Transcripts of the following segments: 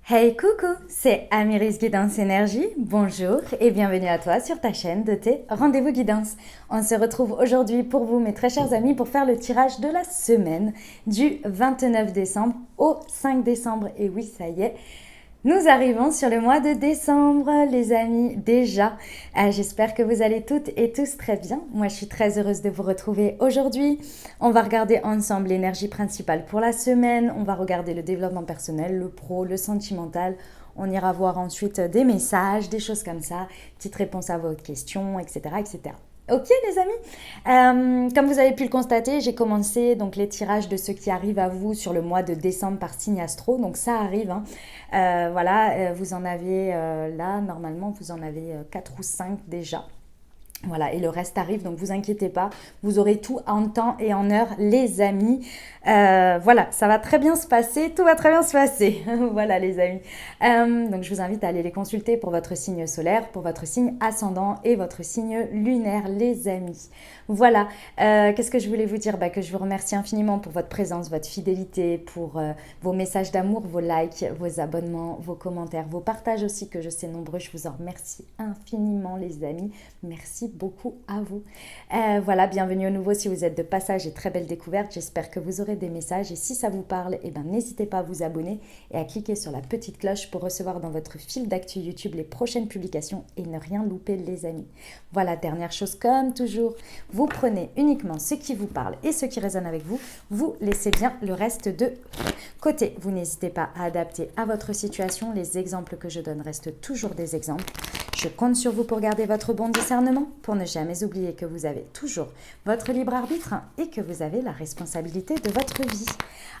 Hey coucou, c'est Amiris Guidance Énergie, bonjour et bienvenue à toi sur ta chaîne de tes rendez-vous guidance. On se retrouve aujourd'hui pour vous mes très chers amis pour faire le tirage de la semaine du 29 décembre au 5 décembre. Et oui, ça y est, nous arrivons sur le mois de décembre, les amis, déjà. J'espère que vous allez toutes et tous très bien. Moi, je suis très heureuse de vous retrouver aujourd'hui. On va regarder ensemble l'énergie principale pour la semaine. On va regarder le développement personnel, le pro, le sentimental. On ira voir ensuite des messages, des choses comme ça, petites réponses à vos questions, etc., etc. Ok les amis, comme vous avez pu le constater, j'ai commencé donc les tirages de ceux qui arrivent à vous sur le mois de décembre par signe astro, donc ça arrive. Voilà, vous en avez là, normalement vous en avez 4 ou 5 déjà. Voilà, et le reste arrive, donc vous inquiétez pas, vous aurez tout en temps et en heure, les amis. Voilà, ça va très bien se passer, tout va très bien se passer. Voilà, les amis. Donc je vous invite à aller les consulter pour votre signe solaire, pour votre signe ascendant et votre signe lunaire, les amis. Voilà, qu'est-ce que je voulais vous dire? Que je vous remercie infiniment pour votre présence, votre fidélité, pour vos messages d'amour, vos likes, vos abonnements, vos commentaires, vos partages aussi, que je sais nombreux. Je vous en remercie infiniment, les amis. Merci beaucoup à vous. Voilà, bienvenue au nouveau si vous êtes de passage et très belle découverte. J'espère que vous aurez des messages et si ça vous parle, n'hésitez pas à vous abonner et à cliquer sur la petite cloche pour recevoir dans votre fil d'actu YouTube les prochaines publications et ne rien louper, les amis. Voilà, dernière chose comme toujours, vous prenez uniquement ce qui vous parle et ce qui résonne avec vous, vous laissez bien le reste de côté. Vous n'hésitez pas à adapter à votre situation. Les exemples que je donne restent toujours des exemples. Je compte sur vous pour garder votre bon discernement, pour ne jamais oublier que vous avez toujours votre libre arbitre et que vous avez la responsabilité de votre vie.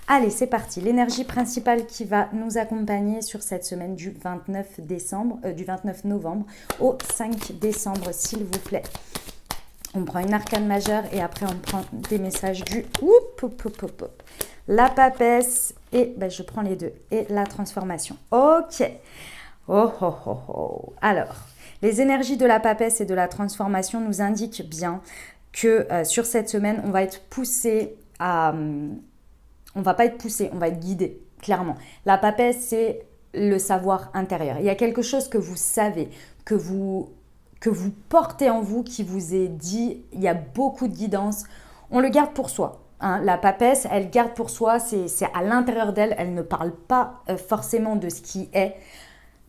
Allez, c'est parti. L'énergie principale qui va nous accompagner sur cette semaine du 29 novembre au 5 décembre, s'il vous plaît. On prend une arcane majeure et après on prend des messages du la papesse et je prends les deux et la transformation. Ok. Oh oh oh oh. Alors, les énergies de la papesse et de la transformation nous indiquent bien que sur cette semaine, on va être poussé à... on va pas être poussé, on va être guidé, clairement. La papesse, c'est le savoir intérieur. Il y a quelque chose que vous savez, que vous portez en vous, qui vous est dit, il y a beaucoup de guidance. On le garde pour soi. Hein, la papesse, elle garde pour soi, c'est à l'intérieur d'elle, elle ne parle pas forcément de ce qui est.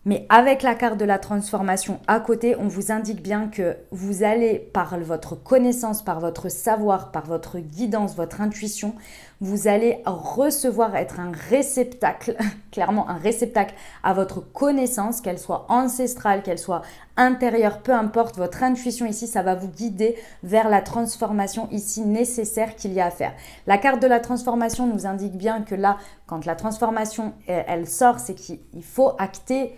Mais avec la carte de la transformation à côté, on vous indique bien que vous allez, par votre connaissance, par votre savoir, par votre guidance, votre intuition, vous allez recevoir, être un réceptacle, clairement un réceptacle à votre connaissance, qu'elle soit ancestrale, qu'elle soit intérieure, peu importe, votre intuition ici, ça va vous guider vers la transformation ici nécessaire qu'il y a à faire. La carte de la transformation nous indique bien que là, quand la transformation, elle sort, c'est qu'il faut acter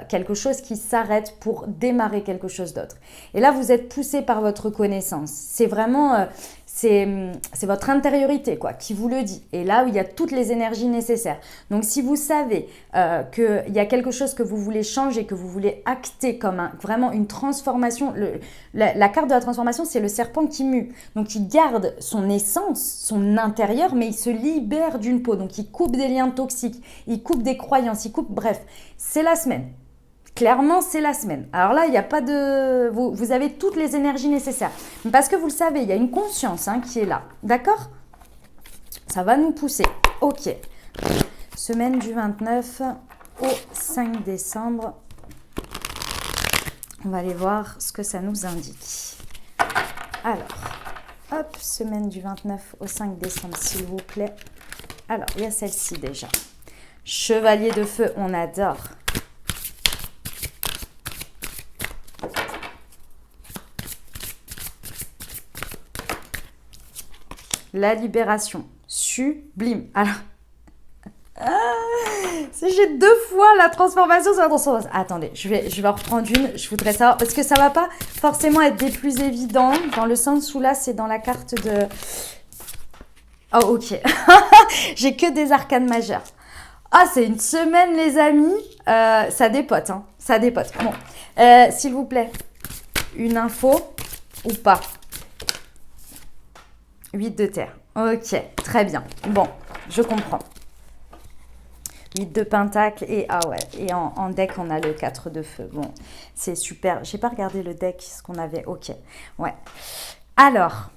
quelque chose qui s'arrête pour démarrer quelque chose d'autre. Et là, vous êtes poussé par votre connaissance. C'est vraiment, c'est votre intériorité qui vous le dit. Et là où il y a toutes les énergies nécessaires. Donc, si vous savez qu'il y a quelque chose que vous voulez changer, que vous voulez acter comme vraiment une transformation, la carte de la transformation, c'est le serpent qui mue. Donc, il garde son essence, son intérieur, mais il se libère d'une peau. Donc, il coupe des liens toxiques, il coupe des croyances, il coupe, bref, c'est la semaine. Clairement, c'est la semaine. Alors là, il n'y a pas de... Vous avez toutes les énergies nécessaires. Parce que vous le savez, il y a une conscience qui est là. D'accord? Ça va nous pousser. Ok. Semaine du 29 au 5 décembre. On va aller voir ce que ça nous indique. Alors, hop, semaine du 29 au 5 décembre, s'il vous plaît. Alors, il y a celle-ci déjà. Chevalier de feu, on adore. La libération, sublime. Alors, j'ai 2 fois la transformation sur la transformation. Attendez, je vais en reprendre une. Je voudrais savoir, parce que ça va pas forcément être des plus évidents, dans le sens où là, c'est dans la carte de... Oh, ok. J'ai que des arcanes majeures. Ah, c'est une semaine, les amis. Ça dépote, ça dépote. Bon, s'il vous plaît, une info ou pas? 8 de terre. Ok, très bien. Bon, je comprends. 8 de Pentacle et ah ouais, et en deck on a le 4 de feu. Bon, c'est super. J'ai pas regardé le deck, ce qu'on avait. Ok, ouais. Alors,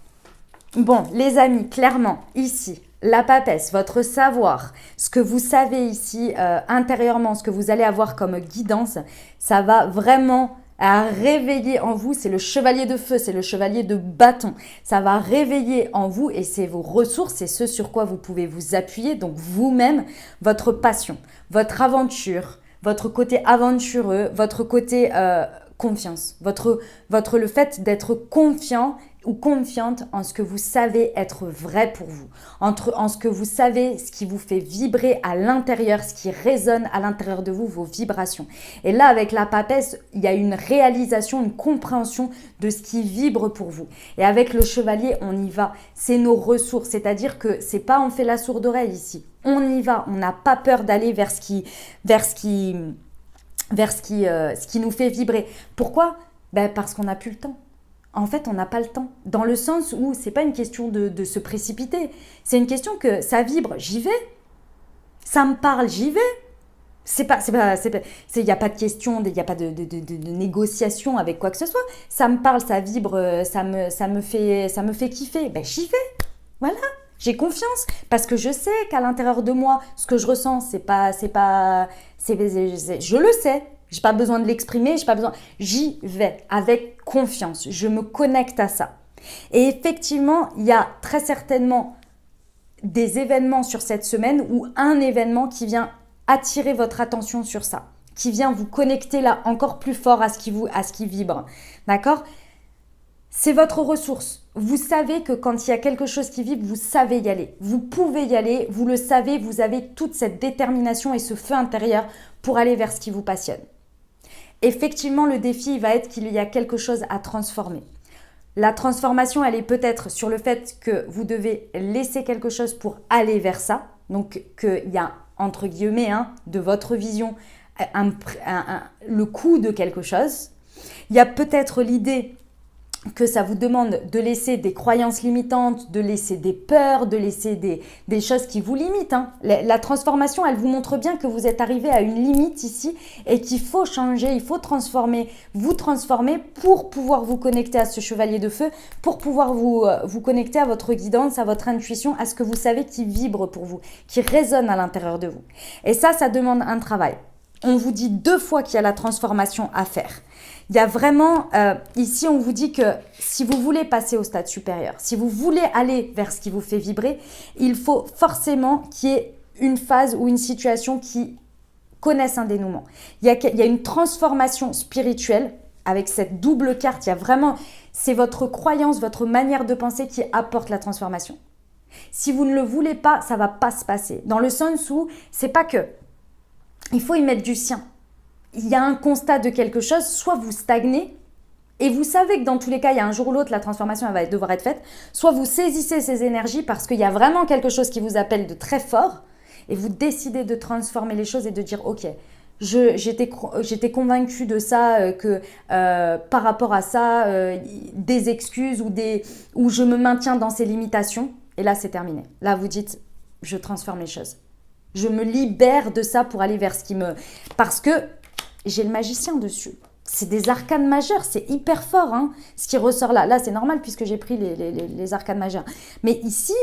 bon, les amis, clairement, ici, la papesse, votre savoir, ce que vous savez ici intérieurement, ce que vous allez avoir comme guidance, ça va vraiment à réveiller en vous, c'est le chevalier de feu, c'est le chevalier de bâton. Ça va réveiller en vous et c'est vos ressources, c'est ce sur quoi vous pouvez vous appuyer, donc vous-même, votre passion, votre aventure, votre côté aventureux, votre côté confiance, le fait d'être confiant ou confiante en ce que vous savez être vrai pour vous, en ce que vous savez, ce qui vous fait vibrer à l'intérieur, ce qui résonne à l'intérieur de vous, vos vibrations. Et là, avec la papesse, il y a une réalisation, une compréhension de ce qui vibre pour vous. Et avec le chevalier, on y va. C'est nos ressources, c'est-à-dire que c'est pas on fait la sourde oreille ici. On y va, on n'a pas peur d'aller vers ce qui nous fait vibrer. Pourquoi ? Ben parce qu'on n'a plus le temps. En fait, on n'a pas le temps. Dans le sens où c'est pas une question de se précipiter. C'est une question que ça vibre, j'y vais. Ça me parle, j'y vais. Il n'y a pas de question, il n'y a pas de négociation avec quoi que ce soit. Ça me parle, ça vibre, ça me fait kiffer. Ben j'y vais. Voilà. J'ai confiance parce que je sais qu'à l'intérieur de moi, ce que je ressens, je le sais. J'ai pas besoin de l'exprimer, j'y vais avec confiance. Je me connecte à ça. Et effectivement, il y a très certainement des événements sur cette semaine ou un événement qui vient attirer votre attention sur ça, qui vient vous connecter là encore plus fort à ce qui vibre. D'accord ? C'est votre ressource. Vous savez que quand il y a quelque chose qui vibre, vous savez y aller. Vous pouvez y aller, vous le savez, vous avez toute cette détermination et ce feu intérieur pour aller vers ce qui vous passionne. Effectivement, le défi va être qu'il y a quelque chose à transformer. La transformation, elle est peut-être sur le fait que vous devez laisser quelque chose pour aller vers ça. Donc, qu'il y a, entre guillemets, de votre vision, le coût de quelque chose. Il y a peut-être l'idée que ça vous demande de laisser des croyances limitantes, de laisser des peurs, de laisser des choses qui vous limitent. La transformation, elle vous montre bien que vous êtes arrivé à une limite ici et qu'il faut changer, il faut vous transformer pour pouvoir vous connecter à ce chevalier de feu, pour pouvoir vous connecter à votre guidance, à votre intuition, à ce que vous savez qui vibre pour vous, qui résonne à l'intérieur de vous. Et ça demande un travail. On vous dit 2 fois qu'il y a la transformation à faire. Il y a vraiment, ici on vous dit que si vous voulez passer au stade supérieur, si vous voulez aller vers ce qui vous fait vibrer, il faut forcément qu'il y ait une phase ou une situation qui connaisse un dénouement. Il y a une transformation spirituelle avec cette double carte. Il y a vraiment, c'est votre croyance, votre manière de penser qui apporte la transformation. Si vous ne le voulez pas, ça ne va pas se passer. Dans le sens où, c'est pas que, il faut y mettre du sien. Il y a un constat de quelque chose, soit vous stagnez, et vous savez que dans tous les cas, il y a un jour ou l'autre, la transformation elle va devoir être faite, soit vous saisissez ces énergies parce qu'il y a vraiment quelque chose qui vous appelle de très fort, et vous décidez de transformer les choses et de dire « Ok, j'étais convaincue de ça, que par rapport à ça, des excuses ou je me maintiens dans ces limitations, et là c'est terminé. Là vous dites « Je transforme les choses. Je me libère de ça pour aller vers ce qui me... » Parce que j'ai le magicien dessus. C'est des arcanes majeures, c'est hyper fort ce qui ressort là. Là, c'est normal puisque j'ai pris les arcanes majeures. Mais ici,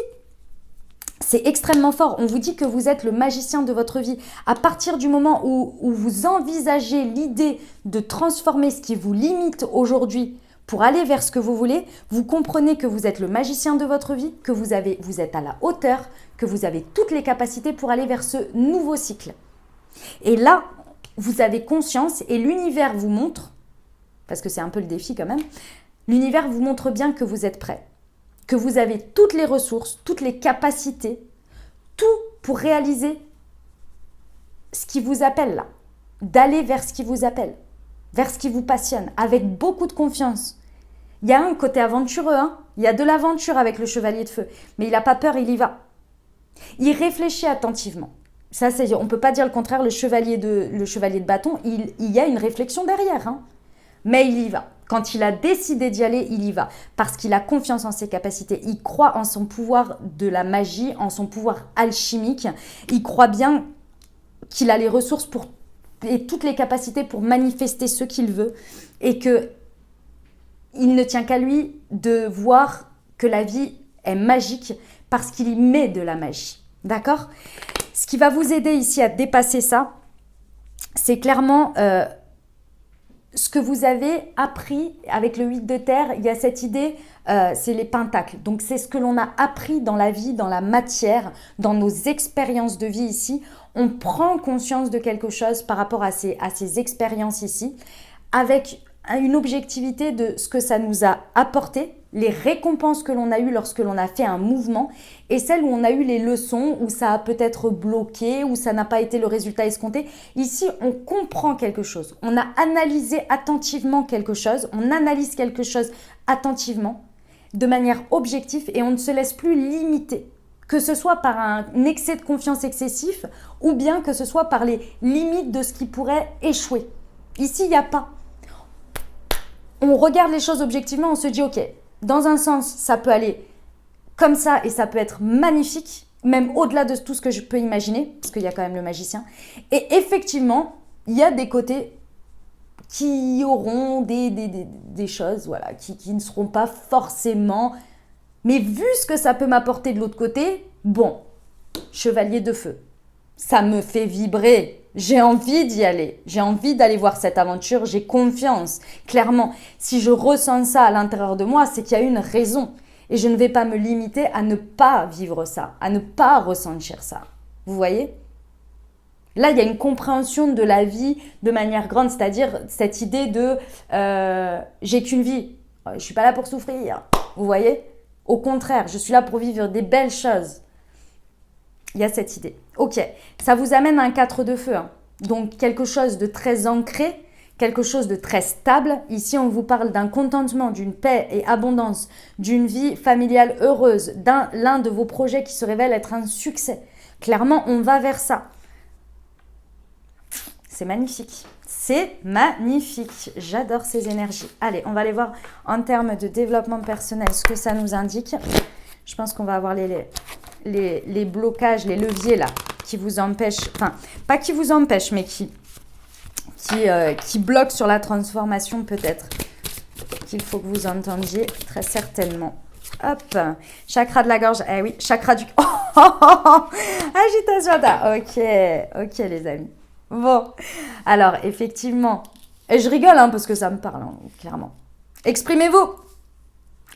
c'est extrêmement fort. On vous dit que vous êtes le magicien de votre vie. À partir du moment où vous envisagez l'idée de transformer ce qui vous limite aujourd'hui pour aller vers ce que vous voulez, vous comprenez que vous êtes le magicien de votre vie, que vous êtes à la hauteur, que vous avez toutes les capacités pour aller vers ce nouveau cycle. Et là, vous avez conscience et l'univers vous montre, parce que c'est un peu le défi quand même, l'univers vous montre bien que vous êtes prêt, que vous avez toutes les ressources, toutes les capacités, tout pour réaliser ce qui vous appelle là, d'aller vers ce qui vous appelle, vers ce qui vous passionne, avec beaucoup de confiance. Il y a un côté aventureux, il y a de l'aventure avec le chevalier de feu, mais il n'a pas peur, il y va. Il réfléchit attentivement. Ça, on ne peut pas dire le contraire, le chevalier de bâton, il y a une réflexion derrière, mais il y va. Quand il a décidé d'y aller, il y va. Parce qu'il a confiance en ses capacités. Il croit en son pouvoir de la magie, en son pouvoir alchimique. Il croit bien qu'il a les ressources et toutes les capacités pour manifester ce qu'il veut et que il ne tient qu'à lui de voir que la vie est magique parce qu'il y met de la magie. D'accord ? Ce qui va vous aider ici à dépasser ça, c'est clairement ce que vous avez appris avec le 8 de terre. Il y a cette idée, c'est les pentacles. Donc c'est ce que l'on a appris dans la vie, dans la matière, dans nos expériences de vie ici. On prend conscience de quelque chose par rapport à ces expériences ici, avec une objectivité de ce que ça nous a apporté, les récompenses que l'on a eues lorsque l'on a fait un mouvement et celles où on a eu les leçons, où ça a peut-être bloqué, où ça n'a pas été le résultat escompté. Ici, on comprend quelque chose. On a analysé attentivement quelque chose. On analyse quelque chose attentivement, de manière objective et on ne se laisse plus limiter. Que ce soit par un excès de confiance excessif ou bien que ce soit par les limites de ce qui pourrait échouer. Ici, il n'y a pas. On regarde les choses objectivement, on se dit ok, dans un sens, ça peut aller comme ça et ça peut être magnifique, même au-delà de tout ce que je peux imaginer, parce qu'il y a quand même le magicien. Et effectivement, il y a des côtés qui auront des choses voilà, qui ne seront pas forcément... Mais vu ce que ça peut m'apporter de l'autre côté, bon, chevalier de feu, ça me fait vibrer. J'ai envie d'y aller, j'ai envie d'aller voir cette aventure, j'ai confiance. Clairement, si je ressens ça à l'intérieur de moi, c'est qu'il y a une raison. Et je ne vais pas me limiter à ne pas vivre ça, à ne pas ressentir ça. Vous voyez ? Là, il y a une compréhension de la vie de manière grande, c'est-à-dire cette idée de j'ai qu'une vie, je ne suis pas là pour souffrir. Vous voyez ? Au contraire, je suis là pour vivre des belles choses. Il y a cette idée. Ok, ça vous amène à un 4 de feu. Hein. Donc, quelque chose de très ancré, quelque chose de très stable. Ici, on vous parle d'un contentement, d'une paix et abondance, d'une vie familiale heureuse, l'un de vos projets qui se révèle être un succès. Clairement, on va vers ça. C'est magnifique. C'est magnifique. J'adore ces énergies. Allez, on va aller voir en termes de développement personnel ce que ça nous indique. Je pense qu'on va avoir les blocages, les leviers là, qui vous empêchent, enfin, pas qui vous empêchent, mais qui bloquent sur la transformation peut-être, qu'il faut que vous entendiez très certainement. Hop, chakra de la gorge, eh oui, chakra du... Agitation, ok les amis. Bon, alors effectivement, et je rigole hein, parce que ça me parle, hein, clairement. Exprimez-vous.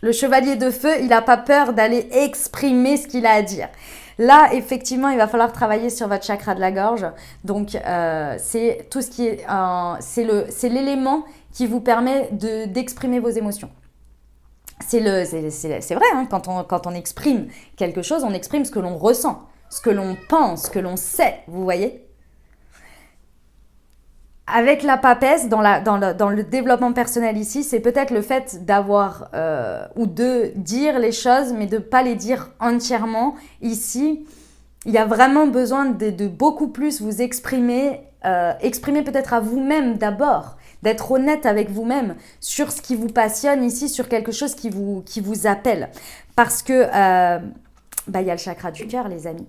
Le chevalier de feu, il n'a pas peur d'aller exprimer ce qu'il a à dire. Là, effectivement, il va falloir travailler sur votre chakra de la gorge. Donc, c'est tout ce qui est, c'est l'élément qui vous permet d'exprimer vos émotions. C'est vrai, hein, quand on exprime quelque chose, on exprime ce que l'on ressent, ce que l'on pense, ce que l'on sait. Vous voyez ? Avec la papesse, dans le développement personnel ici, c'est peut-être le fait d'avoir ou de dire les choses, mais de ne pas les dire entièrement. Ici, il y a vraiment besoin de beaucoup plus vous exprimer, exprimer peut-être à vous-même d'abord, d'être honnête avec vous-même sur ce qui vous passionne ici, sur quelque chose qui vous appelle. Parce que y a le chakra du cœur, les amis.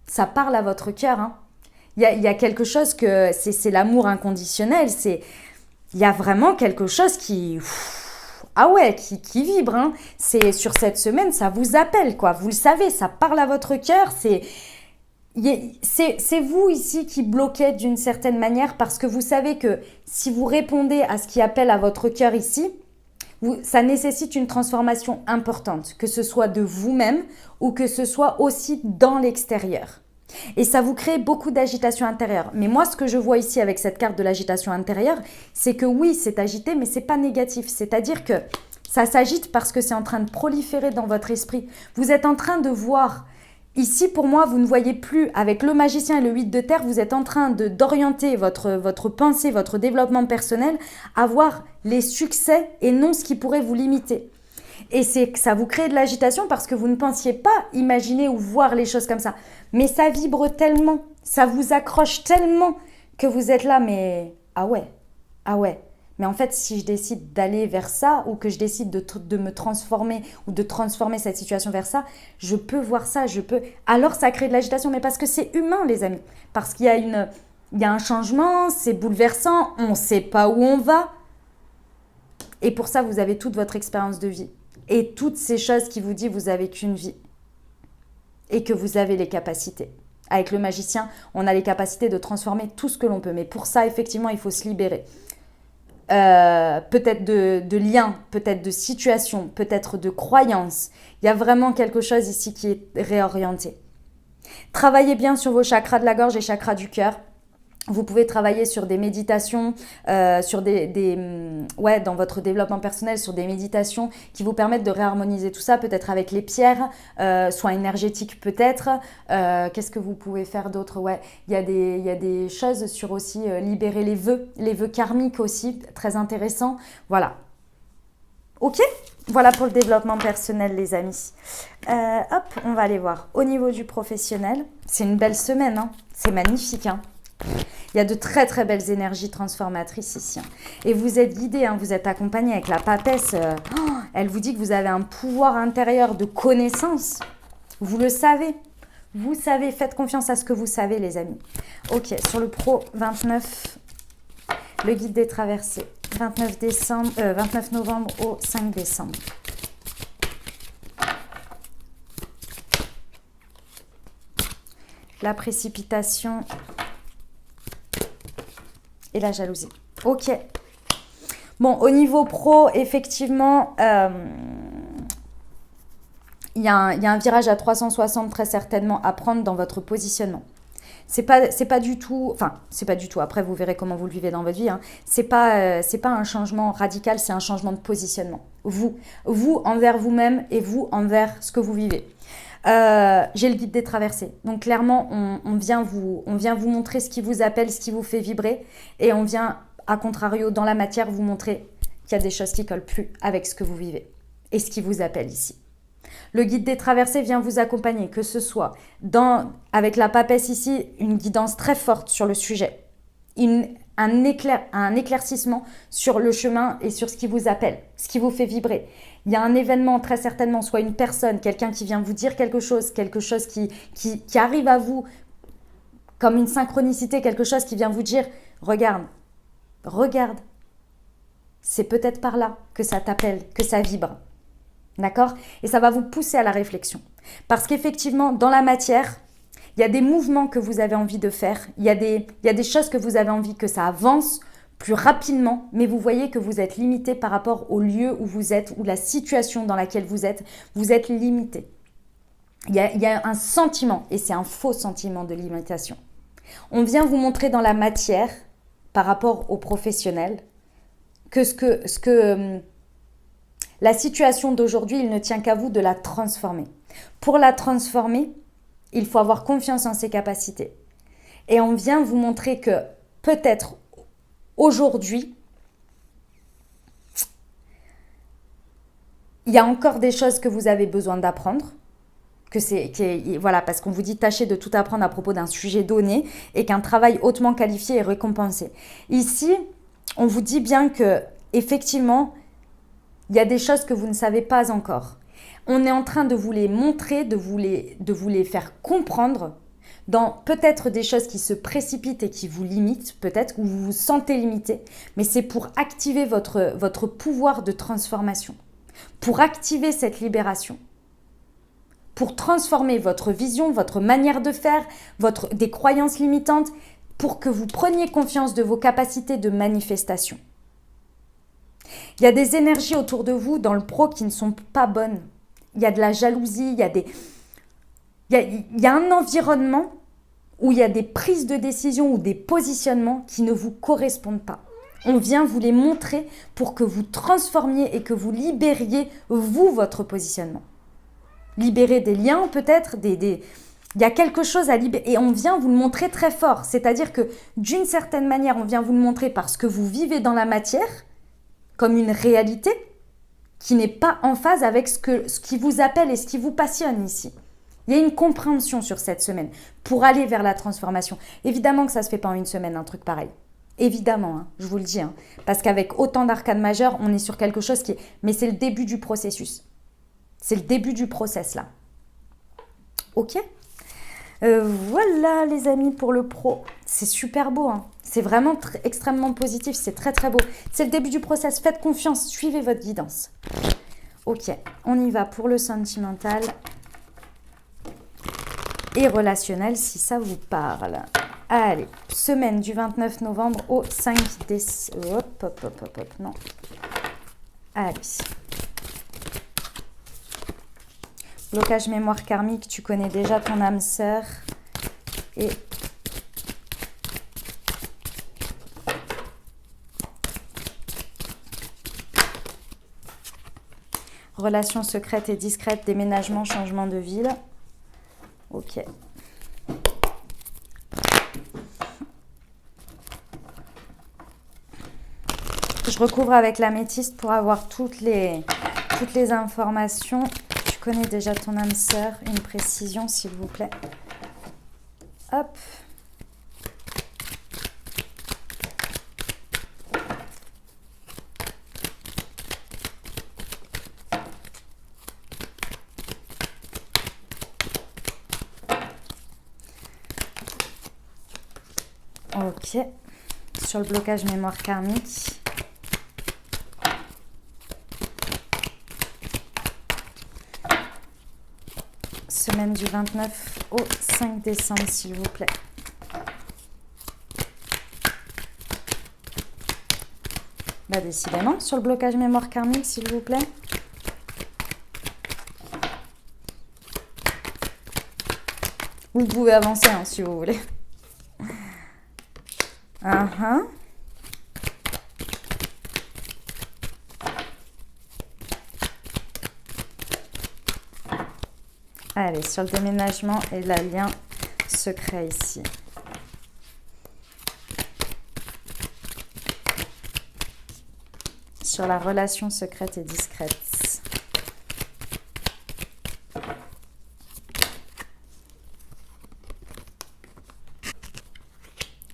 Ça parle à votre cœur, hein. Il y a quelque chose que c'est l'amour inconditionnel, il y a vraiment quelque chose qui vibre. Hein. C'est sur cette semaine, ça vous appelle quoi. Vous le savez, ça parle à votre cœur. C'est vous ici qui bloquez d'une certaine manière parce que vous savez que si vous répondez à ce qui appelle à votre cœur ici, ça nécessite une transformation importante, que ce soit de vous-même ou que ce soit aussi dans l'extérieur. Et ça vous crée beaucoup d'agitation intérieure. Mais moi, ce que je vois ici avec cette carte de l'agitation intérieure, c'est que oui, c'est agité, mais c'est pas négatif. C'est-à-dire que ça s'agite parce que c'est en train de proliférer dans votre esprit. Vous êtes en train de voir. Ici, pour moi, vous ne voyez plus, avec le magicien et le 8 de terre, vous êtes en train d'orienter votre pensée, votre développement personnel à voir les succès et non ce qui pourrait vous limiter. Et ça vous crée de l'agitation parce que vous ne pensiez pas imaginer ou voir les choses comme ça. Mais ça vibre tellement, ça vous accroche tellement que vous êtes là, mais ah ouais. Mais en fait, si je décide d'aller vers ça ou que je décide de me transformer ou de transformer cette situation vers ça, je peux voir ça, je peux... Alors ça crée de l'agitation, mais parce que c'est humain, les amis. Parce qu'il y a il y a un changement, c'est bouleversant, on ne sait pas où on va. Et pour ça, vous avez toute votre expérience de vie. Et toutes ces choses qui vous disent vous n'avez qu'une vie. Et que vous avez les capacités. Avec le magicien, on a les capacités de transformer tout ce que l'on peut. Mais pour ça, effectivement, il faut se libérer. Peut-être de liens, peut-être de situations, peut-être de croyances. Il y a vraiment quelque chose ici qui est réorienté. Travaillez bien sur vos chakras de la gorge et chakras du cœur. Vous pouvez travailler sur des méditations, sur dans votre développement personnel, sur des méditations qui vous permettent de réharmoniser tout ça, peut-être avec les pierres, soins énergétiques peut-être. Qu'est-ce que vous pouvez faire d'autre? Ouais, il y a des choses sur aussi libérer les vœux karmiques aussi, très intéressant. Voilà. Ok? Voilà pour le développement personnel, les amis. Hop, on va aller voir. Au niveau du professionnel, c'est une belle semaine, hein. C'est magnifique, hein. Il y a de très très belles énergies transformatrices ici. Et vous êtes guidé, hein, vous êtes accompagné avec la papesse. Elle vous dit que vous avez un pouvoir intérieur de connaissance. Vous le savez. Vous savez, faites confiance à ce que vous savez, les amis. Ok, sur le Pro 29, le guide des traversées. 29 novembre au 5 décembre. La précipitation et la jalousie. Ok. Bon, au niveau pro, effectivement, il y a un virage à 360 très certainement à prendre dans votre positionnement. C'est pas du tout, après vous verrez comment vous le vivez dans votre vie, hein. C'est pas un changement radical, c'est un changement de positionnement. Vous envers vous-même et vous envers ce que vous vivez. J'ai le guide des traversées. Donc clairement, on vient vous montrer ce qui vous appelle, ce qui vous fait vibrer. Et on vient, à contrario, dans la matière, vous montrer qu'il y a des choses qui ne collent plus avec ce que vous vivez et ce qui vous appelle ici. Le guide des traversées vient vous accompagner, que ce soit avec la papesse ici, une guidance très forte sur le sujet. Un éclaircissement sur le chemin et sur ce qui vous appelle, ce qui vous fait vibrer. Il y a un événement très certainement, soit une personne, quelqu'un qui vient vous dire quelque chose qui arrive à vous comme une synchronicité, quelque chose qui vient vous dire « Regarde, c'est peut-être par là que ça t'appelle, que ça vibre. » D'accord? Et ça va vous pousser à la réflexion. Parce qu'effectivement, dans la matière, il y a des mouvements que vous avez envie de faire, il y a des choses que vous avez envie que ça avance plus rapidement, mais vous voyez que vous êtes limité par rapport au lieu où vous êtes, ou la situation dans laquelle vous êtes limité. Il y a un sentiment, et c'est un faux sentiment de limitation. On vient vous montrer dans la matière, par rapport aux professionnels, que la situation d'aujourd'hui, il ne tient qu'à vous de la transformer. Pour la transformer, il faut avoir confiance en ses capacités. Et on vient vous montrer que peut-être aujourd'hui, il y a encore des choses que vous avez besoin d'apprendre. Voilà, parce qu'on vous dit tâchez de tout apprendre à propos d'un sujet donné et qu'un travail hautement qualifié est récompensé. Ici, on vous dit bien que effectivement, il y a des choses que vous ne savez pas encore. On est en train de vous les montrer, de vous les faire comprendre dans peut-être des choses qui se précipitent et qui vous limitent, peut-être, ou vous vous sentez limité, mais c'est pour activer votre pouvoir de transformation, pour activer cette libération, pour transformer votre vision, votre manière de faire, des croyances limitantes, pour que vous preniez confiance de vos capacités de manifestation. Il y a des énergies autour de vous dans le pro qui ne sont pas bonnes. Il y a de la jalousie, il y a un environnement où il y a des prises de décision ou des positionnements qui ne vous correspondent pas. On vient vous les montrer pour que vous transformiez et que vous libériez, vous, votre positionnement. Libérer des liens peut-être, il y a quelque chose à libérer et on vient vous le montrer très fort. C'est-à-dire que d'une certaine manière, on vient vous le montrer parce que vous vivez dans la matière comme une réalité qui n'est pas en phase avec ce qui vous appelle et ce qui vous passionne ici. Il y a une compréhension sur cette semaine pour aller vers la transformation. Évidemment que ça ne se fait pas en une semaine, un truc pareil. Évidemment, hein, je vous le dis. Hein, parce qu'avec autant d'arcanes majeures, on est sur quelque chose qui est... Mais c'est le début du processus. C'est le début du process, là. Ok. Voilà, les amis, pour le pro. C'est super beau. Hein. C'est vraiment extrêmement positif. C'est très, très beau. C'est le début du process. Faites confiance. Suivez votre guidance. Ok. On y va pour le sentimental et relationnel, si ça vous parle. Allez, semaine du 29 novembre au 5 décembre. Hop, non. Allez. Blocage mémoire karmique, tu connais déjà ton âme sœur. Et relation secrète et discrète, déménagement, changement de ville. Ok. Je recouvre avec l'améthyste pour avoir toutes les informations. Tu connais déjà ton âme sœur. Une précision, s'il vous plaît. Hop. Ok. Sur le blocage mémoire karmique. Semaine du 29 au 5 décembre, s'il vous plaît. Bah, décidément, sur le blocage mémoire karmique, s'il vous plaît. Vous pouvez avancer, hein, si vous voulez. Allez, sur le déménagement et le lien secret ici. Sur la relation secrète et discrète.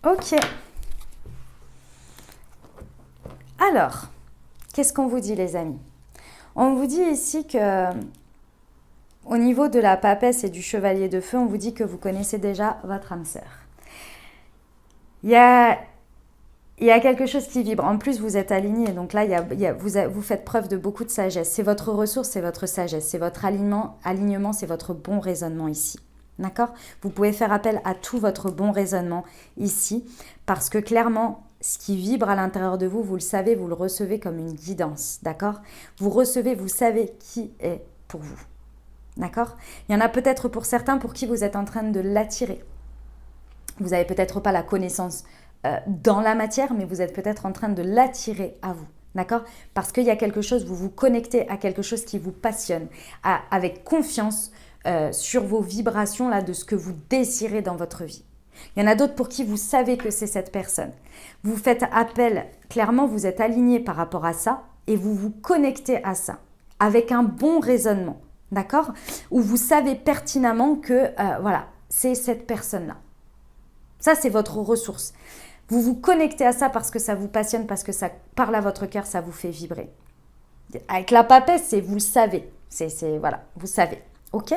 Ok. Alors, qu'est-ce qu'on vous dit, les amis? On vous dit ici que au niveau de la papesse et du chevalier de feu, on vous dit que vous connaissez déjà votre âme sœur. Il y a quelque chose qui vibre. En plus, vous êtes aligné. Donc là, vous faites preuve de beaucoup de sagesse. C'est votre ressource, c'est votre sagesse. C'est votre alignement, c'est votre bon raisonnement ici. D'accord? Vous pouvez faire appel à tout votre bon raisonnement ici. Parce que clairement, ce qui vibre à l'intérieur de vous, vous le savez, vous le recevez comme une guidance. D'accord? Vous recevez, vous savez qui est pour vous. D'accord? Il y en a peut-être pour certains pour qui vous êtes en train de l'attirer. Vous n'avez peut-être pas la connaissance dans la matière, mais vous êtes peut-être en train de l'attirer à vous. D'accord? Parce qu'il y a quelque chose, vous vous connectez à quelque chose qui vous passionne, avec confiance sur vos vibrations là, de ce que vous désirez dans votre vie. Il y en a d'autres pour qui vous savez que c'est cette personne. Vous faites appel, clairement vous êtes aligné par rapport à ça et vous vous connectez à ça avec un bon raisonnement. D'accord? Où vous savez pertinemment que, voilà, c'est cette personne-là. Ça, c'est votre ressource. Vous vous connectez à ça parce que ça vous passionne, parce que ça parle à votre cœur, ça vous fait vibrer. Avec la papesse, c'est vous le savez. Voilà, vous savez. OK?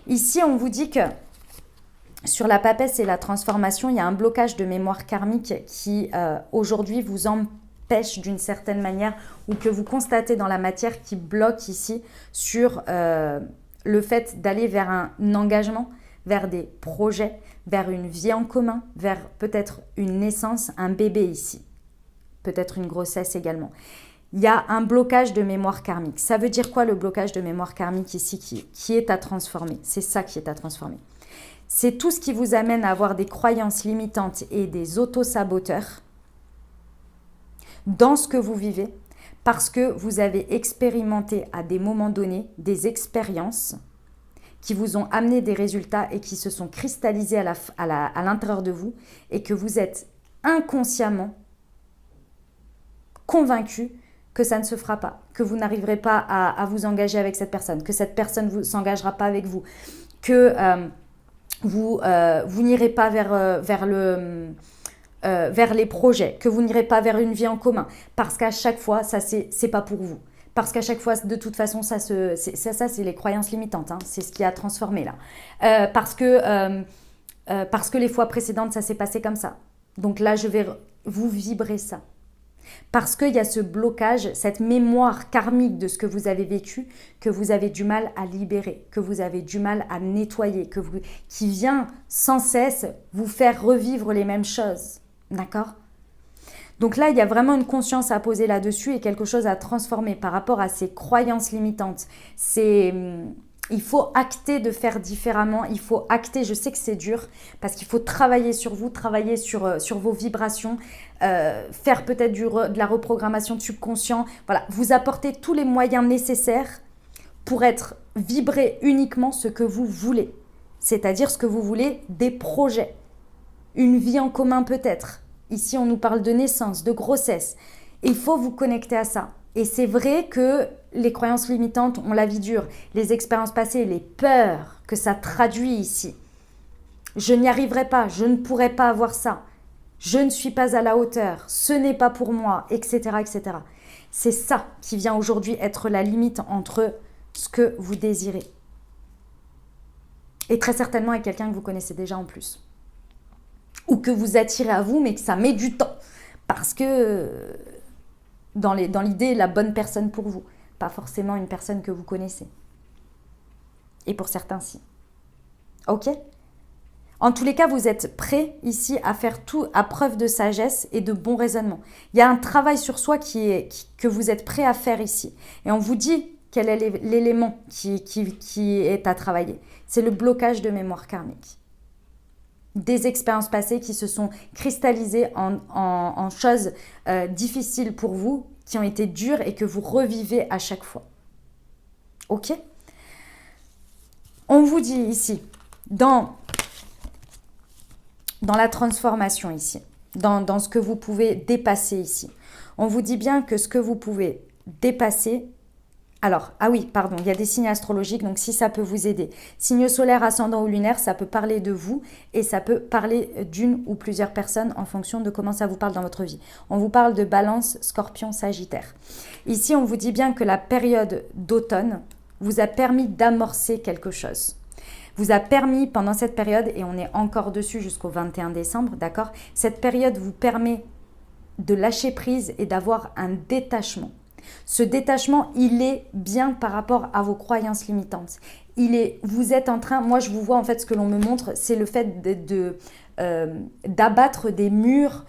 Ici, on vous dit que sur la papesse et la transformation, il y a un blocage de mémoire karmique qui, aujourd'hui, vous empêche d'une certaine manière ou que vous constatez dans la matière qui bloque ici sur le fait d'aller vers un engagement, vers des projets, vers une vie en commun, vers peut-être une naissance, un bébé ici, peut-être une grossesse également. Il y a un blocage de mémoire karmique. Ça veut dire quoi le blocage de mémoire karmique ici qui est à transformer? C'est ça qui est à transformer. C'est tout ce qui vous amène à avoir des croyances limitantes et des auto-saboteurs dans ce que vous vivez parce que vous avez expérimenté à des moments donnés des expériences qui vous ont amené des résultats et qui se sont cristallisés à l'intérieur de vous et que vous êtes inconsciemment convaincu que ça ne se fera pas, que vous n'arriverez pas à vous engager avec cette personne, que cette personne ne s'engagera pas avec vous, que vous n'irez pas vers vers les projets, que vous n'irez pas vers une vie en commun, parce qu'à chaque fois, ça, c'est pas pour vous. Parce qu'à chaque fois, de toute façon, ça c'est les croyances limitantes. Hein, c'est ce qui a transformé là. Parce que les fois précédentes, ça s'est passé comme ça. Donc là, je vais vous vibrer ça. Parce qu'il y a ce blocage, cette mémoire karmique de ce que vous avez vécu, que vous avez du mal à libérer, que vous avez du mal à nettoyer, qui vient sans cesse vous faire revivre les mêmes choses. D'accord ? Donc là, il y a vraiment une conscience à poser là-dessus et quelque chose à transformer par rapport à ces croyances limitantes. Il faut acter de faire différemment, il faut acter, je sais que c'est dur, parce qu'il faut travailler sur vous, travailler sur vos vibrations, faire peut-être de la reprogrammation de subconscient, voilà, vous apporter tous les moyens nécessaires pour vibrer uniquement ce que vous voulez, c'est-à-dire ce que vous voulez, des projets, une vie en commun peut-être. Ici, on nous parle de naissance, de grossesse. Il faut vous connecter à ça. Et c'est vrai que les croyances limitantes ont la vie dure, les expériences passées, les peurs que ça traduit ici. Je n'y arriverai pas, je ne pourrai pas avoir ça. Je ne suis pas à la hauteur, ce n'est pas pour moi, etc., etc. C'est ça qui vient aujourd'hui être la limite entre ce que vous désirez. Et très certainement avec quelqu'un que vous connaissez déjà en plus. Ou que vous attirez à vous, mais que ça met du temps. Parce que dans l'idée, la bonne personne pour vous. Pas forcément une personne que vous connaissez. Et pour certains, si. Ok ? En tous les cas, vous êtes prêts ici à faire tout à preuve de sagesse et de bon raisonnement. Il y a un travail sur soi que vous êtes prêts à faire ici. Et on vous dit quel est l'élément qui est à travailler. C'est le blocage de mémoire karmique. Des expériences passées qui se sont cristallisées en choses difficiles pour vous, qui ont été dures et que vous revivez à chaque fois. Ok ? On vous dit ici, dans la transformation ici, dans ce que vous pouvez dépasser ici, on vous dit bien que ce que vous pouvez dépasser. Alors, ah oui, pardon, il y a des signes astrologiques, donc si ça peut vous aider. Signe solaire, ascendant ou lunaire, ça peut parler de vous et ça peut parler d'une ou plusieurs personnes en fonction de comment ça vous parle dans votre vie. On vous parle de Balance, Scorpion, Sagittaire. Ici, on vous dit bien que la période d'automne vous a permis d'amorcer quelque chose. Vous a permis pendant cette période, et on est encore dessus jusqu'au 21 décembre, d'accord ? Cette période vous permet de lâcher prise et d'avoir un détachement. Ce détachement, il est bien par rapport à vos croyances limitantes. Vous êtes en train, moi je vous vois en fait, ce que l'on me montre, c'est le fait d'abattre des murs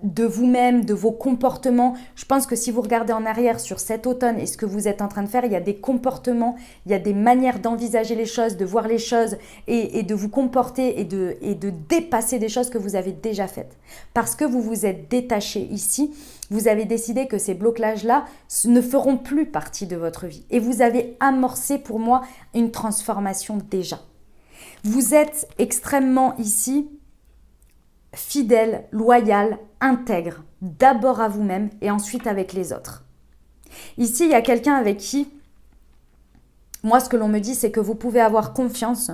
de vous-même, de vos comportements. Je pense que si vous regardez en arrière sur cet automne et ce que vous êtes en train de faire, il y a des comportements, il y a des manières d'envisager les choses, de voir les choses et de vous comporter et de dépasser des choses que vous avez déjà faites. Parce que vous vous êtes détaché ici, vous avez décidé que ces blocages-là ne feront plus partie de votre vie. Et vous avez amorcé pour moi une transformation déjà. Vous êtes extrêmement ici fidèle, loyal, intègre, d'abord à vous-même et ensuite avec les autres. Ici, il y a quelqu'un avec qui, moi ce que l'on me dit, c'est que vous pouvez avoir confiance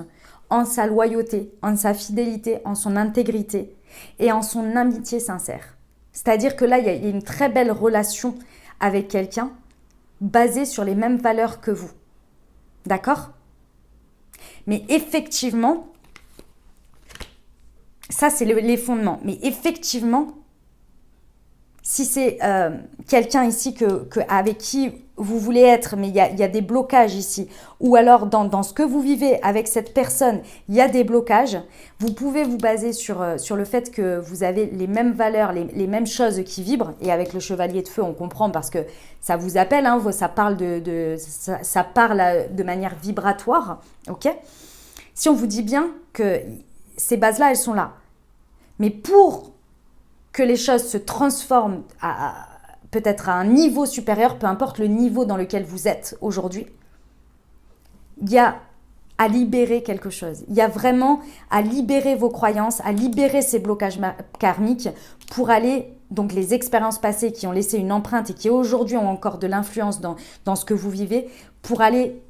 en sa loyauté, en sa fidélité, en son intégrité et en son amitié sincère. C'est-à-dire que là, il y a une très belle relation avec quelqu'un basée sur les mêmes valeurs que vous. D'accord ? Mais effectivement, ça, c'est les fondements. Mais effectivement, si c'est quelqu'un ici avec qui vous voulez être, mais il y a des blocages ici, ou alors dans ce que vous vivez avec cette personne, il y a des blocages, vous pouvez vous baser sur le fait que vous avez les mêmes valeurs, les mêmes choses qui vibrent. Et avec le chevalier de feu, on comprend parce que ça vous appelle, hein, ça parle ça parle de manière vibratoire. Ok ? Si on vous dit bien que ces bases-là, elles sont là. Mais pour que les choses se transforment peut-être à un niveau supérieur, peu importe le niveau dans lequel vous êtes aujourd'hui, il y a à libérer quelque chose. Il y a vraiment à libérer vos croyances, à libérer ces blocages karmiques pour aller, donc les expériences passées qui ont laissé une empreinte et qui aujourd'hui ont encore de l'influence dans ce que vous vivez, pour aller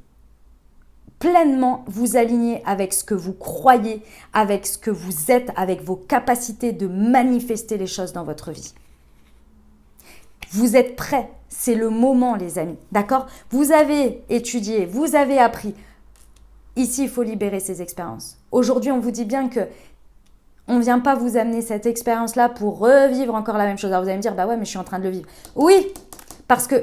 pleinement vous aligner avec ce que vous croyez, avec ce que vous êtes, avec vos capacités de manifester les choses dans votre vie. Vous êtes prêts, c'est le moment les amis, d'accord? Vous avez étudié, vous avez appris. Ici, il faut libérer ces expériences. Aujourd'hui, on vous dit bien que on ne vient pas vous amener cette expérience-là pour revivre encore la même chose. Alors vous allez me dire, bah ouais, mais je suis en train de le vivre. Oui,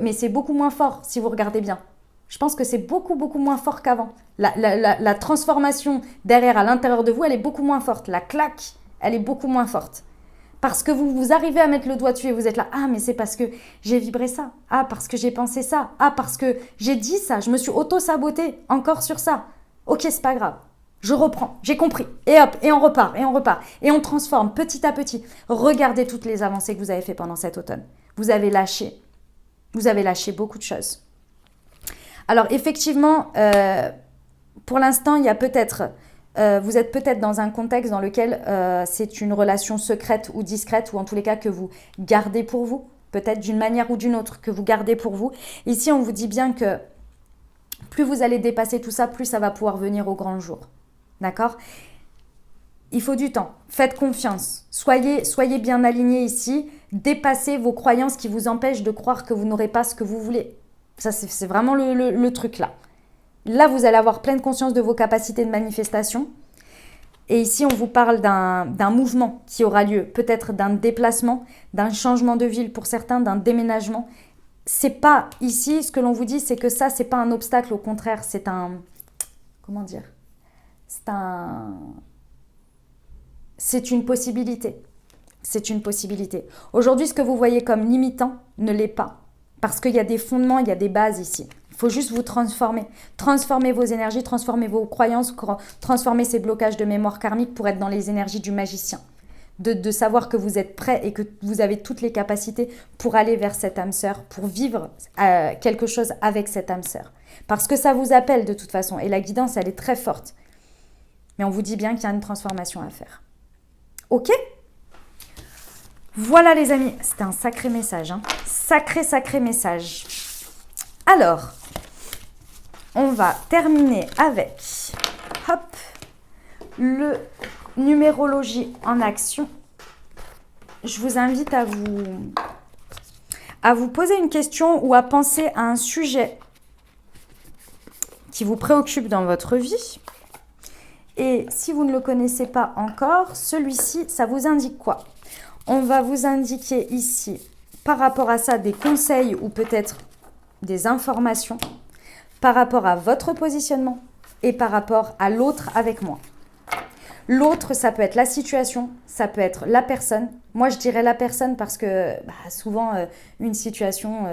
mais c'est beaucoup moins fort si vous regardez bien. Je pense que c'est beaucoup moins fort qu'avant. La transformation derrière, à l'intérieur de vous, elle est beaucoup moins forte. La claque, elle est beaucoup moins forte. Parce que vous arrivez à mettre le doigt dessus et vous êtes là, ah mais c'est parce que j'ai vibré ça, ah parce que j'ai pensé ça, ah parce que j'ai dit ça, je me suis auto-sabotée encore sur ça. Ok, c'est pas grave, je reprends, j'ai compris, et hop, et on repart, et on transforme petit à petit. Regardez toutes les avancées que vous avez fait pendant cet automne. Vous avez lâché beaucoup de choses. Alors effectivement, pour l'instant, il y a peut-être... vous êtes peut-être dans un contexte dans lequel c'est une relation secrète ou discrète, ou en tous les cas que vous gardez pour vous, peut-être d'une manière ou d'une autre, que vous gardez pour vous. Ici, on vous dit bien que plus vous allez dépasser tout ça, plus ça va pouvoir venir au grand jour. D'accord ? Il faut du temps. Faites confiance. Soyez bien alignés ici. Dépassez vos croyances qui vous empêchent de croire que vous n'aurez pas ce que vous voulez. Ça, c'est vraiment le truc là. Là, vous allez avoir pleine conscience de vos capacités de manifestation. Et ici, on vous parle d'un mouvement qui aura lieu, peut-être d'un déplacement, d'un changement de ville pour certains, d'un déménagement. C'est pas ici, ce que l'on vous dit, c'est que ça, c'est pas un obstacle, au contraire, c'est un... Comment dire ? C'est une possibilité. C'est une possibilité. Aujourd'hui, ce que vous voyez comme limitant ne l'est pas. Parce qu'il y a des fondements, il y a des bases ici. Il faut juste vous transformer. Transformer vos énergies, transformer vos croyances, transformer ces blocages de mémoire karmique pour être dans les énergies du magicien. De savoir que vous êtes prêt et que vous avez toutes les capacités pour aller vers cette âme sœur, pour vivre quelque chose avec cette âme sœur. Parce que ça vous appelle de toute façon. Et la guidance, elle est très forte. Mais on vous dit bien qu'il y a une transformation à faire. Ok ? Voilà les amis, c'était un sacré message. Hein. Sacré message. Alors, on va terminer avec le numérologie en action. Je vous invite à vous poser une question ou à penser à un sujet qui vous préoccupe dans votre vie. Et si vous ne le connaissez pas encore, celui-ci, ça vous indique quoi ? On va vous indiquer ici, par rapport à ça, des conseils ou peut-être des informations par rapport à votre positionnement et par rapport à l'autre avec moi. L'autre, ça peut être la situation, ça peut être la personne. Moi, je dirais la personne parce que souvent, une situation,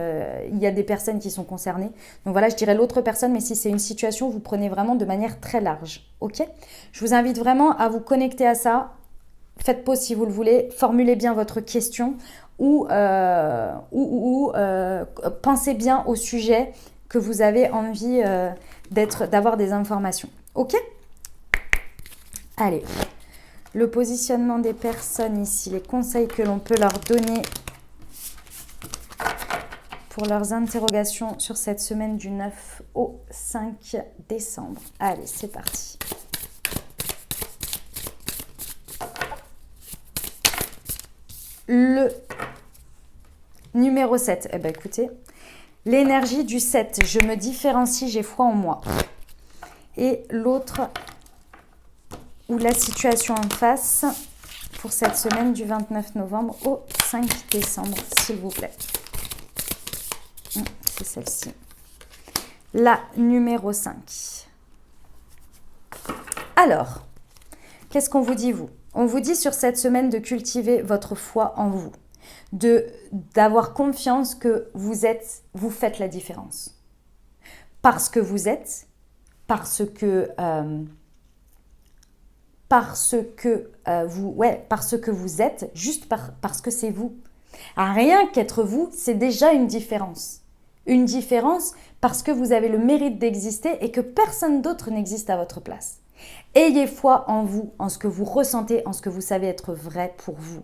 il y a des personnes qui sont concernées. Donc voilà, je dirais l'autre personne, mais si c'est une situation, vous prenez vraiment de manière très large. Ok ? Je vous invite vraiment à vous connecter à ça. Faites pause si vous le voulez, formulez bien votre question ou pensez bien au sujet que vous avez envie d'avoir des informations. Ok ? Allez, le positionnement des personnes ici, les conseils que l'on peut leur donner pour leurs interrogations sur cette semaine du 9 au 5 décembre. Allez, c'est parti. Le numéro 7, eh bien écoutez, l'énergie du 7, je me différencie, j'ai foi en moi. Et l'autre, ou la situation en face, pour cette semaine du 29 novembre au 5 décembre, s'il vous plaît. C'est celle-ci. La numéro 5. Alors, qu'est-ce qu'on vous dit, vous ? On vous dit sur cette semaine de cultiver votre foi en vous, d'avoir confiance que vous faites la différence. Parce que vous êtes, parce que vous êtes, juste parce que c'est vous. Rien qu'être vous, c'est déjà une différence. Une différence parce que vous avez le mérite d'exister et que personne d'autre n'existe à votre place. Ayez foi en vous, en ce que vous ressentez, en ce que vous savez être vrai pour vous.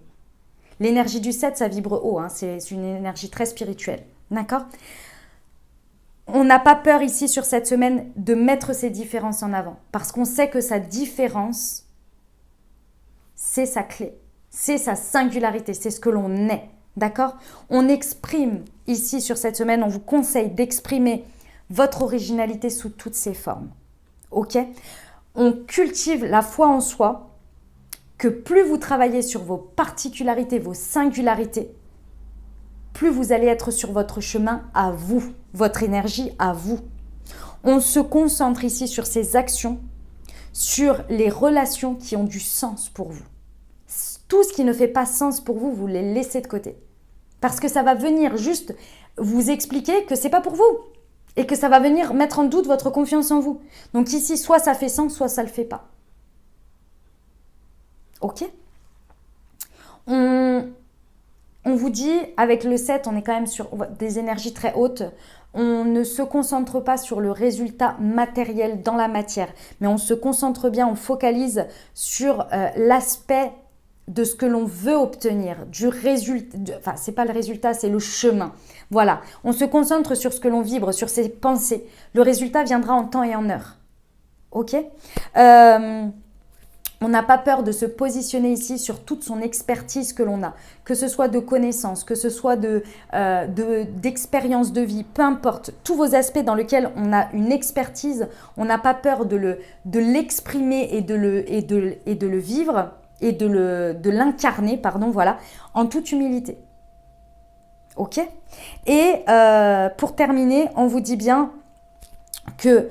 L'énergie du 7, ça vibre haut, hein, c'est une énergie très spirituelle. D'accord ? On n'a pas peur ici sur cette semaine de mettre ces différences en avant parce qu'on sait que sa différence, c'est sa clé, c'est sa singularité, c'est ce que l'on est, d'accord? On exprime ici sur cette semaine, on vous conseille d'exprimer votre originalité sous toutes ses formes, ok? On cultive la foi en soi, que plus vous travaillez sur vos particularités, vos singularités, plus vous allez être sur votre chemin à vous, votre énergie à vous. On se concentre ici sur ces actions, sur les relations qui ont du sens pour vous. Tout ce qui ne fait pas sens pour vous, vous les laissez de côté. Parce que ça va venir juste vous expliquer que c'est pas pour vous. Et que ça va venir mettre en doute votre confiance en vous. Donc ici, soit ça fait sens, soit ça le fait pas. Ok? On vous dit, avec le 7, on est quand même sur des énergies très hautes. On ne se concentre pas sur le résultat matériel dans la matière, mais on se concentre bien, on focalise sur l'aspect de ce que l'on veut obtenir, du résultat, enfin c'est pas le résultat, c'est le chemin. Voilà, on se concentre sur ce que l'on vibre, sur ses pensées. Le résultat viendra en temps et en heure. Ok? On n'a pas peur de se positionner ici sur toute son expertise que l'on a, que ce soit de connaissances, que ce soit d'expérience de vie, peu importe, tous vos aspects dans lesquels on a une expertise, on n'a pas peur de l'exprimer et de le vivre et de l'incarner, pardon, voilà, en toute humilité. Ok? Et pour terminer, on vous dit bien que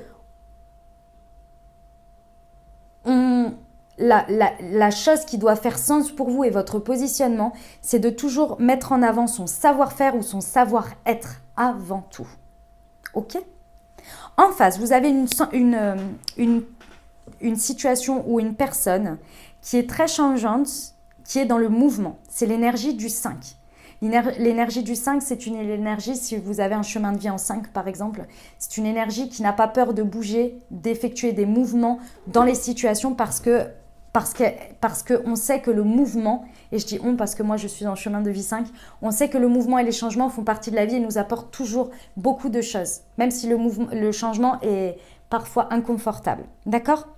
la chose qui doit faire sens pour vous et votre positionnement, c'est de toujours mettre en avant son savoir-faire ou son savoir-être avant tout. Ok? En face, vous avez une situation ou une personne qui est très changeante, qui est dans le mouvement. C'est l'énergie du 5. L'énergie du 5, c'est une énergie, si vous avez un chemin de vie en 5 par exemple, c'est une énergie qui n'a pas peur de bouger, d'effectuer des mouvements dans les situations parce qu'on sait que le mouvement, et je dis on parce que moi je suis dans le chemin de vie 5, on sait que le mouvement et les changements font partie de la vie et nous apportent toujours beaucoup de choses, même si le changement est parfois inconfortable. D'accord ?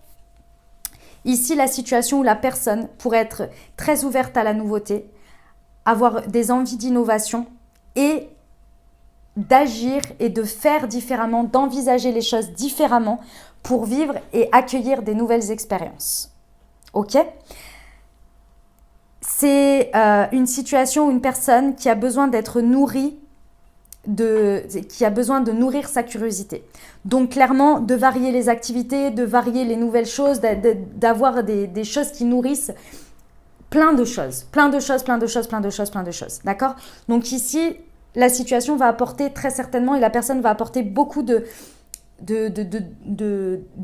Ici, la situation où la personne pourrait être très ouverte à la nouveauté, avoir des envies d'innovation et d'agir et de faire différemment, d'envisager les choses différemment pour vivre et accueillir des nouvelles expériences. Ok ? C'est une situation où une personne qui a besoin d'être nourrie, qui a besoin de nourrir sa curiosité. Donc clairement, de varier les activités, de varier les nouvelles choses, d'avoir des choses qui nourrissent plein de choses. D'accord ? Donc ici, la situation va apporter très certainement, et la personne va apporter beaucoup de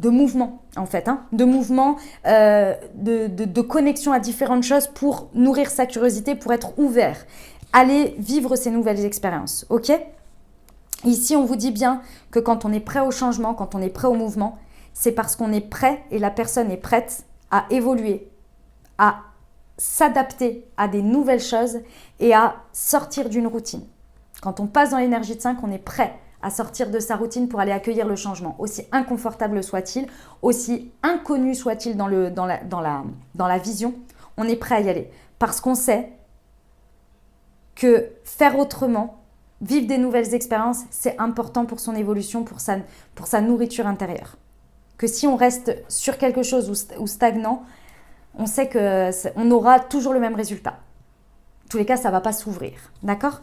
mouvement en fait, hein, de mouvement, de connexion à différentes choses pour nourrir sa curiosité, pour être ouvert, aller vivre ces nouvelles expériences, ok ? Ici, on vous dit bien que quand on est prêt au changement, quand on est prêt au mouvement, c'est parce qu'on est prêt et la personne est prête à évoluer, à s'adapter à des nouvelles choses et à sortir d'une routine. Quand on passe dans l'énergie de 5, on est prêt à sortir de sa routine pour aller accueillir le changement, aussi inconfortable soit-il, aussi inconnu soit-il dans la vision, on est prêt à y aller. Parce qu'on sait que faire autrement, vivre des nouvelles expériences, c'est important pour son évolution, pour sa nourriture intérieure. Que si on reste sur quelque chose ou stagnant, on sait qu'on aura toujours le même résultat. En tous les cas, ça ne va pas s'ouvrir. D'accord ?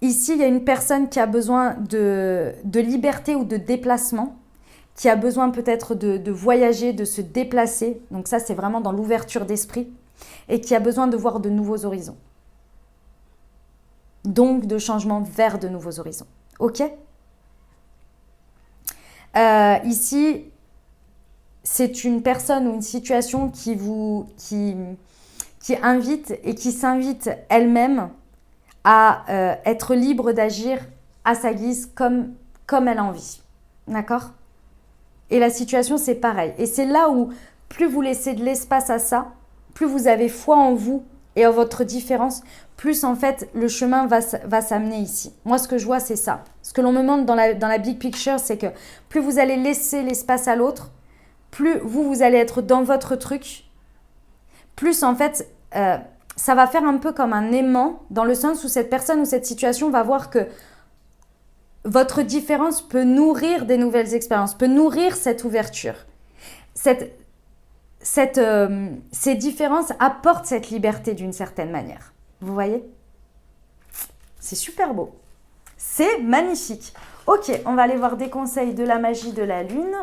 Ici, il y a une personne qui a besoin de liberté ou de déplacement, qui a besoin peut-être de voyager, de se déplacer. Donc ça, c'est vraiment dans l'ouverture d'esprit. Et qui a besoin de voir de nouveaux horizons. Donc, de changement vers de nouveaux horizons. Ok ? Ici, c'est une personne ou une situation qui invite et qui s'invite elle-même à être libre d'agir à sa guise comme elle a envie. D'accord ? Et la situation, c'est pareil. Et c'est là où plus vous laissez de l'espace à ça, plus vous avez foi en vous et votre différence, plus en fait le chemin va s'amener ici. Moi, ce que je vois, c'est ça. Ce que l'on me montre dans la big picture, c'est que plus vous allez laisser l'espace à l'autre, plus vous allez être dans votre truc, plus en fait, ça va faire un peu comme un aimant, dans le sens où cette personne ou cette situation va voir que votre différence peut nourrir des nouvelles expériences, peut nourrir cette ouverture. Ces différences apportent cette liberté d'une certaine manière. Vous voyez? C'est super beau. C'est magnifique. Ok, on va aller voir des conseils de la magie de la lune.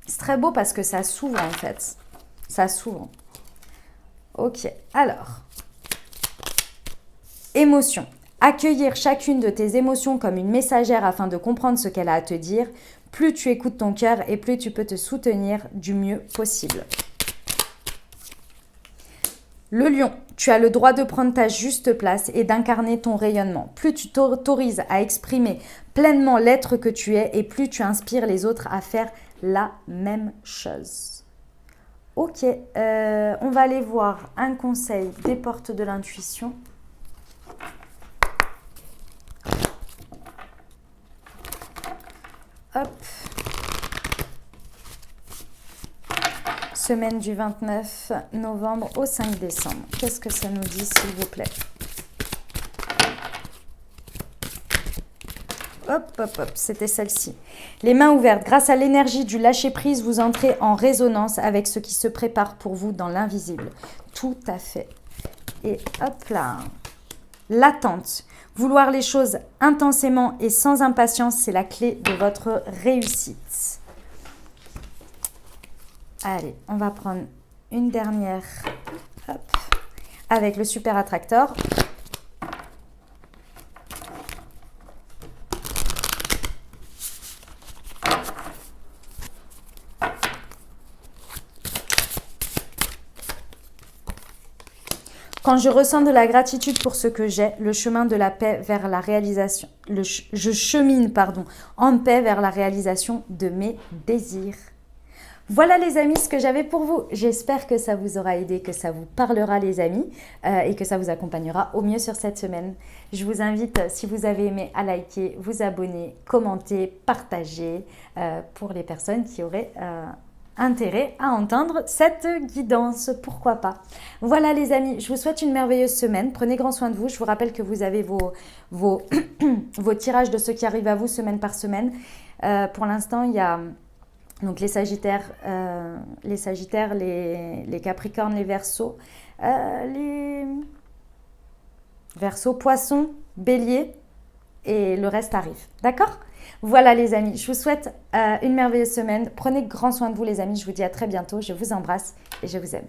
C'est très beau parce que ça s'ouvre en fait. Ça s'ouvre. Ok, alors. Émotions. Accueillir chacune de tes émotions comme une messagère afin de comprendre ce qu'elle a à te dire. Plus tu écoutes ton cœur et plus tu peux te soutenir du mieux possible. Le lion, tu as le droit de prendre ta juste place et d'incarner ton rayonnement. Plus tu t'autorises à exprimer pleinement l'être que tu es et plus tu inspires les autres à faire la même chose. Ok, on va aller voir un conseil des portes de l'intuition. Hop. Semaine du 29 novembre au 5 décembre. Qu'est-ce que ça nous dit, s'il vous plaît? Hop, hop, hop, c'était celle-ci. Les mains ouvertes. Grâce à l'énergie du lâcher-prise, vous entrez en résonance avec ce qui se prépare pour vous dans l'invisible. Tout à fait. Et hop là. L'attente. Vouloir les choses intensément et sans impatience, c'est la clé de votre réussite. Allez, on va prendre une dernière. Hop, avec le super attracteur. Quand je ressens de la gratitude pour ce que j'ai, le chemin de la paix vers la réalisation, je chemine en paix vers la réalisation de mes désirs. Voilà les amis ce que j'avais pour vous. J'espère que ça vous aura aidé, que ça vous parlera les amis et que ça vous accompagnera au mieux sur cette semaine. Je vous invite, si vous avez aimé, à liker, vous abonner, commenter, partager pour les personnes qui auraient intérêt à entendre cette guidance, pourquoi pas. Voilà les amis, je vous souhaite une merveilleuse semaine. Prenez grand soin de vous. Je vous rappelle que vous avez vos tirages de ce qui arrive à vous semaine par semaine. Pour l'instant, il y a donc les Sagittaires, les Capricornes, les Verseaux, les Verseaux, Poissons, Bélier et le reste arrive. D'accord ? Voilà les amis, je vous souhaite une merveilleuse semaine. Prenez grand soin de vous les amis. Je vous dis à très bientôt. Je vous embrasse et je vous aime.